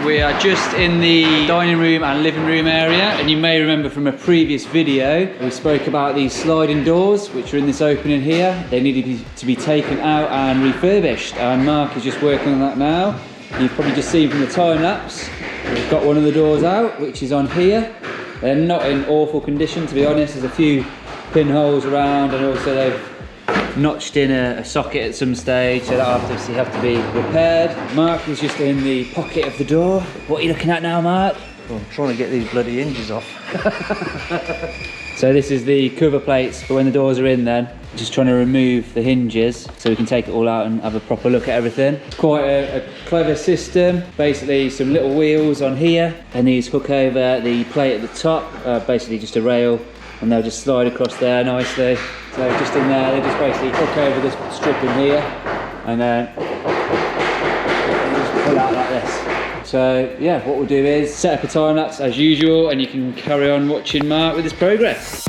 We are just in the dining room and living room area, and you may remember from a previous video we spoke about these sliding doors which are in this opening here. They needed to be taken out and refurbished, and Mark is just working on that now. You've probably just seen from the time lapse we've got one of the doors out, which is on here. They're not in awful condition, to be honest. There's a few pinholes around, and also they've notched in a socket at some stage, so that'll obviously have to be repaired. Mark is just in the pocket of the door. What are you looking at now, Mark? Well, I'm trying to get these bloody hinges off. So this is the cover plates for when the doors are in then. Just trying to remove the hinges so we can take it all out and have a proper look at everything. It's quite a clever system. Basically some little wheels on here, and these hook over the plate at the top, basically just a rail, and they'll just slide across there nicely. So just in there, they just basically hook over this strip in here, and then just pull out like this. So yeah, what we'll do is set up a time lapse as usual, and you can carry on watching Mark with his progress.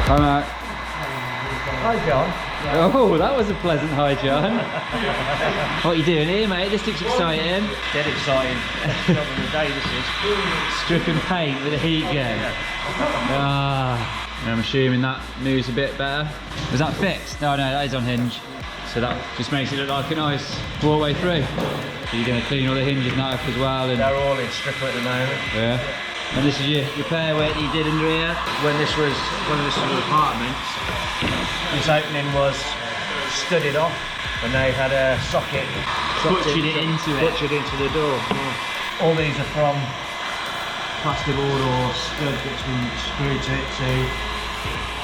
Hi Mark. Hi John. Oh, that was a pleasant hi John. What are you doing here, mate? This looks exciting. Dead exciting. Job of the day this is. Stripping paint with a heat gun. I'm assuming that moves a bit better. Was that fixed? No, that is on hinge. So that just makes it look like a nice walkway through. So you're going to clean all the hinges now up as well. And they're all in stripper at the moment. yeah. And this is your repair work that you did under here? When this was apartments, this opening was studded off, and they had a socket Butchered into the door. Yeah. All these are from plasterboard or stud that's been screwed to it to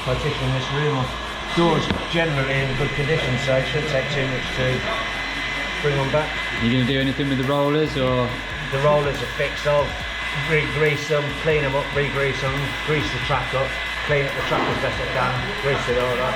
partition this room off. Doors generally in good condition, so it shouldn't take too much to bring them back. Are you going to do anything with the rollers, or? The rollers are fixed. I'll re-grease them, clean them up, re-grease them, grease the track up, clean up the track as best I can, grease it all up.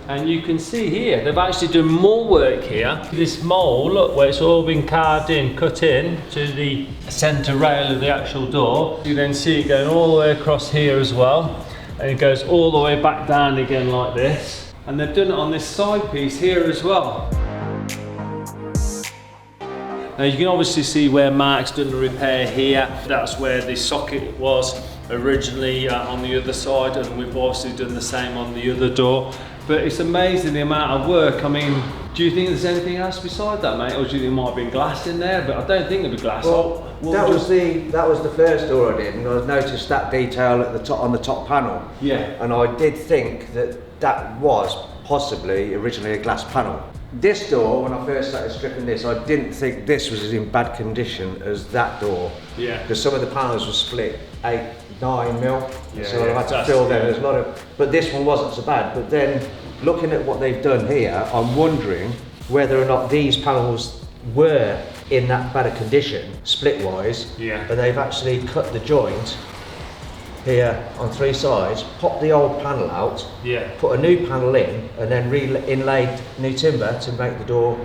And you can see here, they've actually done more work here. This mole, look, where it's all been carved in, cut in to the centre rail of the actual door. You then see it going all the way across here as well. And it goes all the way back down again like this. And they've done it on this side piece here as well. Now you can obviously see where Mark's done the repair here. That's where the socket was originally on the other side, and we've obviously done the same on the other door. But it's amazing the amount of work. I mean, do you think there's anything else beside that, mate? Or do you think there might have been glass in there? But I don't think there'd be glass. Well, that was the first door I did, and I noticed that detail at the top on the top panel. Yeah. And I did think that was possibly originally a glass panel. This door, when I first started stripping this, I didn't think this was as in bad condition as that door. Yeah. Because some of the panels were split 8-9 mil, Yeah, so I had to that's- fill them. yeah. There's a lot of, but this one wasn't so bad. But then, looking at what they've done here, I'm wondering whether or not these panels were in that bad a condition, split-wise. Yeah. And they've actually cut the joint here on 3 sides, popped the old panel out, Yeah. put a new panel in, and then inlaid new timber to make the door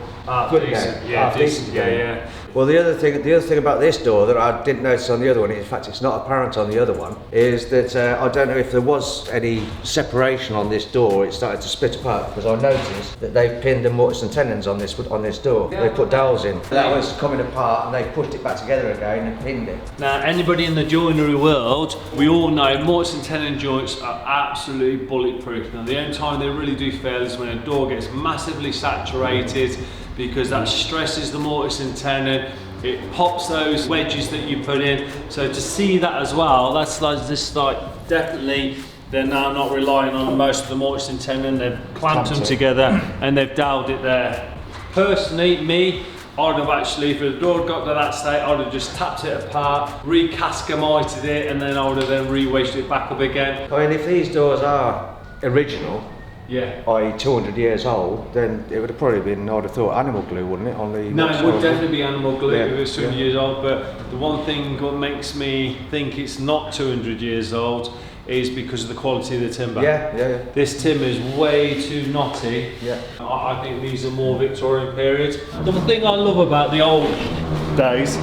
good decent. again. Yeah, Decent yeah, again. yeah. Well, the other thing about this door that I didn't notice on the other one, in fact it's not apparent on the other one, is that I don't know if there was any separation on this door. It started to split apart because I noticed that they've pinned the mortise and tenons on this door. They put dowels in. That was coming apart, and they pushed it back together again and pinned it. Now, anybody in the joinery world, we all know mortise and tenon joints are absolutely bulletproof. Now, the only time they really do fail is when a door gets massively saturated, because that stresses the mortise and tenon. It pops those wedges that you put in. So to see that as well, that's like just like definitely they're now not relying on most of the mortise and tenon. They've clamped them together and they've dowelled it there. Personally, me, I'd have actually, if the door had got to that state, I'd have just tapped it apart, recascamited it, and then I would have then re-wedged it back up again. I mean, if these doors are original, yeah, i.e. 200 years old, then it would have probably been, I'd have thought, animal glue, wouldn't it? On the no, it would definitely be animal glue if it was 200 yeah. years old, but the one thing what makes me think it's not 200 years old is because of the quality of the timber. Yeah. This timber is way too knotty. Yeah. I think these are more Victorian period. The thing I love about the old days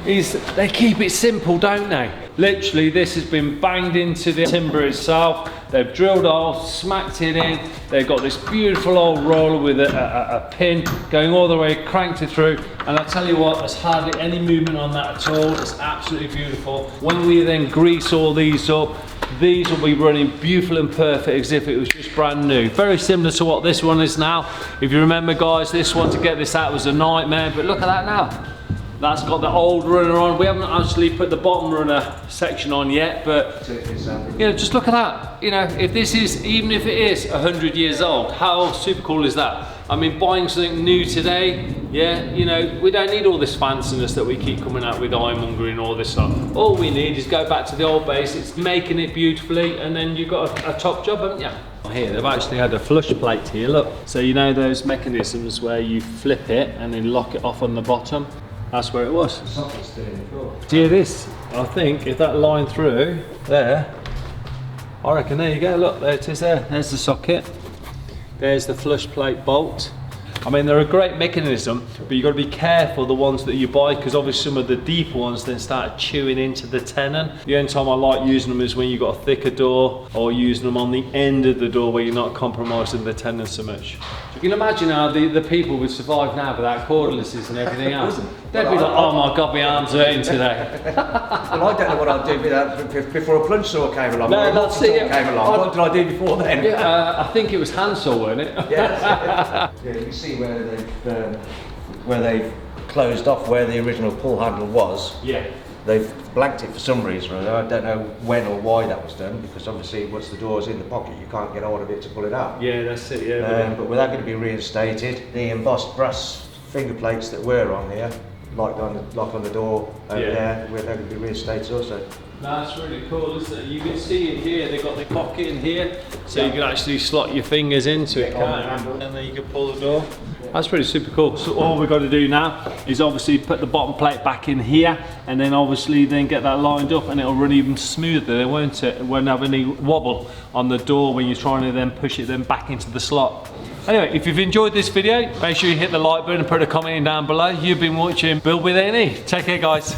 is they keep it simple, don't they? Literally, this has been banged into the timber itself. They've drilled a hole, smacked it in. They've got this beautiful old roller with a pin going all the way, cranked it through. And I tell you what, there's hardly any movement on that at all. It's absolutely beautiful. When we then grease all these up, these will be running beautiful and perfect as if it was just brand new. Very similar to what this one is now. If you remember, guys, this one, to get this out was a nightmare, but look at that now. That's got the old runner on. We haven't actually put the bottom runner section on yet, but you know, just look at that. You know, if this is, even if it is 100 years old, how super cool is that? I mean, buying something new today, yeah, you know, we don't need all this fanciness that we keep coming out with ironmongery and all this stuff. All we need is go back to the old basics, making it beautifully, and then you've got a top job, haven't you? Here, they've actually had a flush plate here, look. So you know those mechanisms where you flip it and then lock it off on the bottom? That's where it was. See this? I think if that line through there, I reckon there you go, look, there it is there. There's the socket. There's the flush plate bolt. I mean, they're a great mechanism, but you've got to be careful the ones that you buy, because obviously some of the deeper ones then start chewing into the tenon. The only time I like using them is when you've got a thicker door, or using them on the end of the door where you're not compromising the tenon so much. You can imagine how the people would survive now without cordlesses and everything else. They'd be like, oh my God, my arm's hurting today. Well, I don't know what I'd do before a plunge saw came along, or a that's saw it. came along. What did I do before then? Yeah, I think it was handsaw, wasn't it? Yeah, you can see where they've closed off where the original pull handle was. Yeah. They've blanked it for some reason. I don't know when or why that was done, because obviously once the door's in the pocket, you can't get hold of it to pull it out. Yeah, that's it. Yeah. But without going to be reinstated, the embossed brass finger plates that were on here, like on the door over there, they're going to be reinstated also. That's really cool, isn't it? You can see it here, they've got the pocket in here, so you can actually slot your fingers into it, can't you? And then you can pull the door. That's pretty super cool. So all we've got to do now is obviously put the bottom plate back in here, and then obviously then get that lined up, and it'll run even smoother, won't it? It won't have any wobble on the door when you're trying to then push it then back into the slot. Anyway, if you've enjoyed this video, make sure you hit the like button and put a comment in down below. You've been watching Build with A&E. Take care, guys.